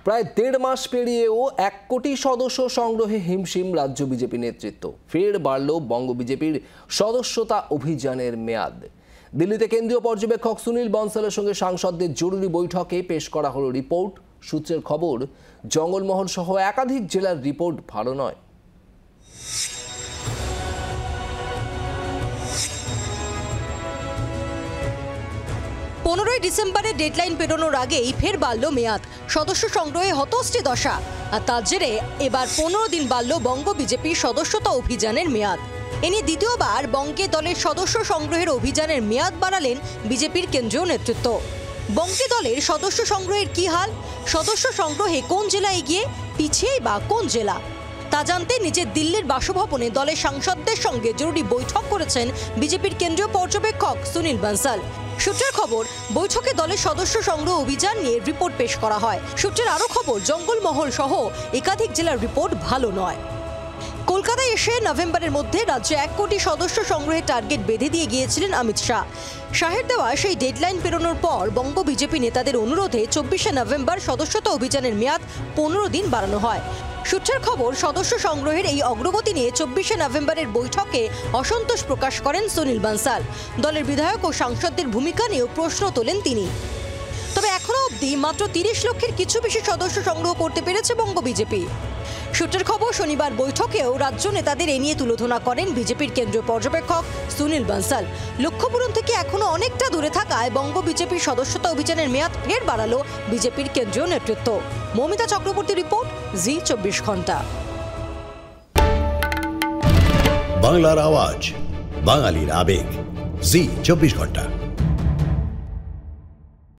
প্রায় 1.5 মাস পেরিয়েও 1 কোটি সদস্য সংগ্রহে হিমশিম রাজ্য বিজেপি নেতৃত্ব। ফের বাড়ল বঙ্গ বিজেপির সদস্যতা অভিযানের মেয়াদ। দিল্লিতে কেন্দ্রীয় পর্যবেক্ষক সুনীল বনসালের সঙ্গে সাংসদদের জরুরি বৈঠকে পেশ করা হলো রিপোর্ট। সূত্রের খবর, জঙ্গলমহল সহ একাধিক জেলার রিপোর্ট ভালো নয়। 15 ডিসেম্বরে ডেডলাইন পেরোনোর আগেই ফের বাড়ল মেয়াদ। সদস্য সংগ্রহে হতশ্রী দশা। আর তার জেরে এবার 15 দিন বাড়ল বঙ্গ বিজেপির সদস্যতা অভিযানের মেয়াদ। এ নিয়ে দ্বিতীয়বার বঙ্গে দলের সদস্য সংগ্রহের অভিযানের মেয়াদ বাড়ালেন বিজেপির কেন্দ্রীয় নেতৃত্ব। বঙ্গে দলের সদস্য সংগ্রহের কি হাল? সদস্য সংগ্রহে কোন জেলা এগিয়ে, পিছিয়ে বা কোন জেলা? তা জানতে নিজের দিল্লির বাসভবনে দলের সাংসদদের সঙ্গে জরুরি বৈঠক করেছেন বিজেপির কেন্দ্রীয় পর্যবেক্ষক সুনীল বনসাল। সূত্রের খবর, বৈঠকে দলের সদস্য সংগ্রহ অভিযান নিয়ে রিপোর্ট পেশ করা হয়। সূত্রের আরও খবর, জঙ্গলমহল সহ একাধিক জেলার রিপোর্ট ভালো নয়। কলকাতায় এসে নভেম্বরের মধ্যে রাজ্যে 1 কোটি সদস্য সংগ্রহের টার্গেট বেঁধে দিয়ে গিয়েছিলেন অমিত শাহ। শাহের দেওয়া সেই ডেডলাইন পেরোনোর পর বঙ্গ বিজেপি নেতাদের অনুরোধে 24শে নভেম্বর সদস্যতা অভিযানের মেয়াদ 15 দিন বাড়ানো হয়। সূত্রের খবর, সদস্য সংগ্রহের এই অগ্রগতি নিয়ে 24শে নভেম্বরের বৈঠকে অসন্তোষ প্রকাশ করেন সুনীল বনসাল। দলের বিধায়ক ও সাংসদদের ভূমিকা নিয়েও প্রশ্ন তোলেন তিনি। তবে এখনো অবধি মাত্র 30 লক্ষের কিছু বেশি সদস্য সংগ্রহ করতে পেরেছে বঙ্গ বিজেপি। সূত্রের খবর, শনিবার বৈঠকেও রাজ্য নেতাদের এ নিয়ে তুলোধনা করেন বিজেপির কেন্দ্রীয় পর্যবেক্ষক সুনীল বনসাল। লক্ষ্য পূরণ থেকে এখনো অনেকটা দূরে থাকায় বঙ্গ বিজেপির সদস্যতা অভিযানের মেয়াদ ফের বাড়ালো বিজেপির কেন্দ্রীয় নেতৃত্ব। মমিতা চক্রবর্তী রিপোর্ট, জি 24 ঘন্টা। বাংলার আওয়াজ, বাঙালির আবেগ, জি 24 ঘন্টা।